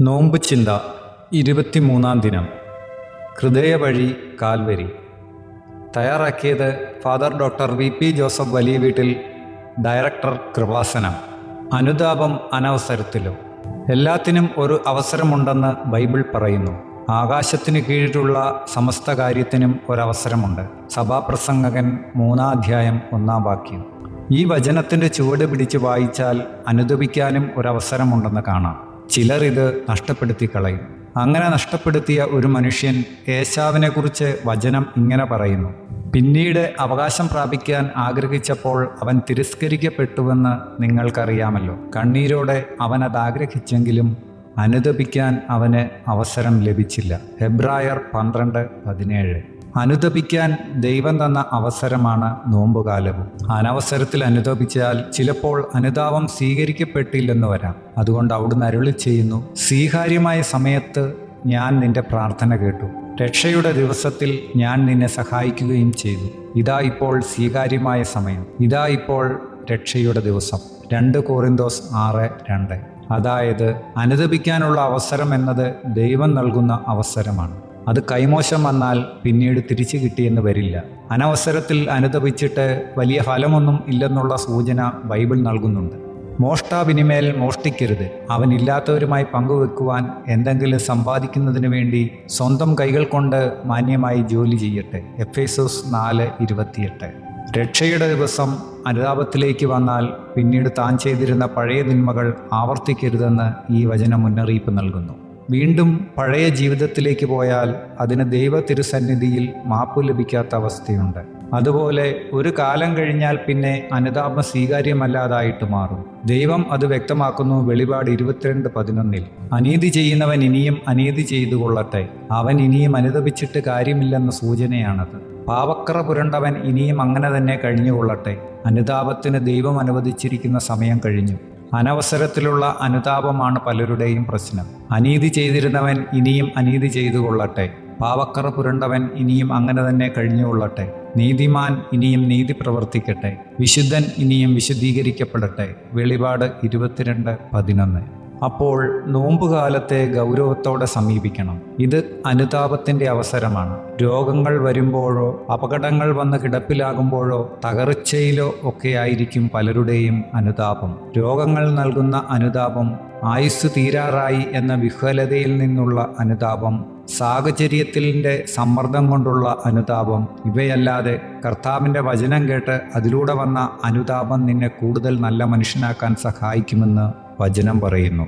നോമ്പ് ചിന്ത 23-ാം ദിനം. ഹൃദയവഴി കാൽവരി. തയ്യാറാക്കിയത് ഫാദർ ഡോക്ടർ വി.പി. ജോസഫ് വലിയ വീട്ടിൽ, ഡയറക്ടർ കൃപാസനം. അനുതാപം അനവസരത്തിലും. എല്ലാത്തിനും ഒരു അവസരമുണ്ടെന്ന് ബൈബിൾ പറയുന്നു. ആകാശത്തിന് കീഴിലുള്ള സമസ്ത കാര്യത്തിനും ഒരവസരമുണ്ട്. സഭാപ്രസംഗകൻ 3-ാം അധ്യായം 1-ാം വാക്യം. ഈ വചനത്തിൻ്റെ ചുവട് പിടിച്ച് വായിച്ചാൽ അനുദപിക്കാനും ഒരവസരമുണ്ടെന്ന് കാണാം. ചിലർ ഇത് നഷ്ടപ്പെടുത്തി കളയും. അങ്ങനെ നഷ്ടപ്പെടുത്തിയ ഒരു മനുഷ്യൻ ഏശാവിനെക്കുറിച്ച് വചനം ഇങ്ങനെ പറയുന്നു: പിന്നീട് അവകാശം പ്രാപിക്കാൻ ആഗ്രഹിച്ചപ്പോൾ അവൻ തിരസ്കരിക്കപ്പെട്ടുവെന്ന് നിങ്ങൾക്കറിയാമല്ലോ. കണ്ണീരോടെ അവൻ അത് ആഗ്രഹിച്ചെങ്കിലും അനുദപിക്കാൻ അവന് അവസരം ലഭിച്ചില്ല. ഹെബ്രായർ 12:17. അനുദപിക്കാൻ ദൈവം തന്ന അവസരമാണ് നോമ്പുകാലവും. അനവസരത്തിൽ അനുദപിച്ചാൽ ചിലപ്പോൾ അനുതാപം സ്വീകരിക്കപ്പെട്ടില്ലെന്ന് വരാം. അതുകൊണ്ട് അവിടുന്ന് അരുളി ചെയ്യുന്നു: സ്വീകാര്യമായ സമയത്ത് ഞാൻ നിന്റെ പ്രാർത്ഥന കേട്ടു, രക്ഷയുടെ ദിവസത്തിൽ ഞാൻ നിന്നെ സഹായിക്കുകയും ചെയ്തു. ഇതാ ഇപ്പോൾ സ്വീകാര്യമായ സമയം, ഇതാ ഇപ്പോൾ രക്ഷയുടെ ദിവസം. 2 കൊറിന്തോസ് 6:2. അതായത് അനുദപിക്കാനുള്ള അവസരം എന്നത് ദൈവം നൽകുന്ന അവസരമാണ്. അത് കൈമോശം വന്നാൽ പിന്നീട് തിരിച്ചു കിട്ടിയെന്ന് വരില്ല. അനവസരത്തിൽ അനുദപിച്ചിട്ട് വലിയ ഫലമൊന്നും ഇല്ലെന്നുള്ള സൂചന ബൈബിൾ നൽകുന്നുണ്ട്. മോഷ്ടാവിനിമേൽ മോഷ്ടിക്കരുത്. അവനില്ലാത്തവരുമായി പങ്കുവെക്കുവാൻ എന്തെങ്കിലും സമ്പാദിക്കുന്നതിന് വേണ്ടി സ്വന്തം കൈകൾ കൊണ്ട് മാന്യമായി ജോലി ചെയ്യട്ടെ. എഫേസോസ് 4:28. രക്ഷയുടെ ദിവസം അനുതാപത്തിലേക്ക് വന്നാൽ പിന്നീട് താൻ ചെയ്തിരുന്ന പഴയ തിന്മകൾ ആവർത്തിക്കരുതെന്ന് ഈ വചനം മുന്നറിയിപ്പ് നൽകുന്നു. വീണ്ടും പഴയ ജീവിതത്തിലേക്ക് പോയാൽ അതിന് ദൈവ തിരുസന്നിധിയിൽ മാപ്പ് ലഭിക്കാത്ത അവസ്ഥയുണ്ട്. അതുപോലെ ഒരു കാലം കഴിഞ്ഞാൽ പിന്നെ അനുതാപം സ്വീകാര്യമല്ലാതായിട്ട് മാറും. ദൈവം അത് വ്യക്തമാക്കുന്നു വെളിപാട് 22:11. അനീതി ചെയ്യുന്നവൻ ഇനിയും അനീതി ചെയ്തു കൊള്ളട്ടെ, അവൻ ഇനിയും അനുദപിച്ചിട്ട് കാര്യമില്ലെന്ന സൂചനയാണത്. പാവക്കറ പുരണ്ടവൻ ഇനിയും അങ്ങനെ തന്നെ കഴിഞ്ഞുകൊള്ളട്ടെ. അനുതാപത്തിന് ദൈവം അനുവദിച്ചിരിക്കുന്ന സമയം കഴിഞ്ഞു. അനവസരത്തിലുള്ള അനുതാപമാണ് പലരുടെയും പ്രശ്നം. അനീതി ചെയ്തിരുന്നവൻ ഇനിയും അനീതി ചെയ്തു കൊള്ളട്ടെ. പാവക്കറ പുരണ്ടവൻ ഇനിയും അങ്ങനെ തന്നെ കഴിഞ്ഞുകൊള്ളട്ടെ. നീതിമാൻ ഇനിയും നീതി പ്രവർത്തിക്കട്ടെ. വിശുദ്ധൻ ഇനിയും വിശുദ്ധീകരിക്കപ്പെടട്ടെ. വെളിപാട് 22:11. അപ്പോൾ നോമ്പുകാലത്തെ ഗൗരവത്തോടെ സമീപിക്കണം. ഇത് അനുതാപത്തിൻ്റെ അവസരമാണ്. രോഗങ്ങൾ വരുമ്പോഴോ അപകടങ്ങൾ വന്ന് കിടപ്പിലാകുമ്പോഴോ തകർച്ചയിലോ ഒക്കെയായിരിക്കും പലരുടെയും അനുതാപം. രോഗങ്ങൾ നൽകുന്ന അനുതാപം, ആയുസ് തീരാറായി എന്ന വിഹ്വലതയിൽ നിന്നുള്ള അനുതാപം, സാഹചര്യത്തിൻ്റെ സമ്മർദ്ദം കൊണ്ടുള്ള അനുതാപം, ഇവയല്ലാതെ കർത്താവിൻ്റെ വചനം കേട്ട് അതിലൂടെ വന്ന അനുതാപം നിന്നെ കൂടുതൽ നല്ല മനുഷ്യനാക്കാൻ സഹായിക്കുമെന്ന് വചനം പറയുന്നു.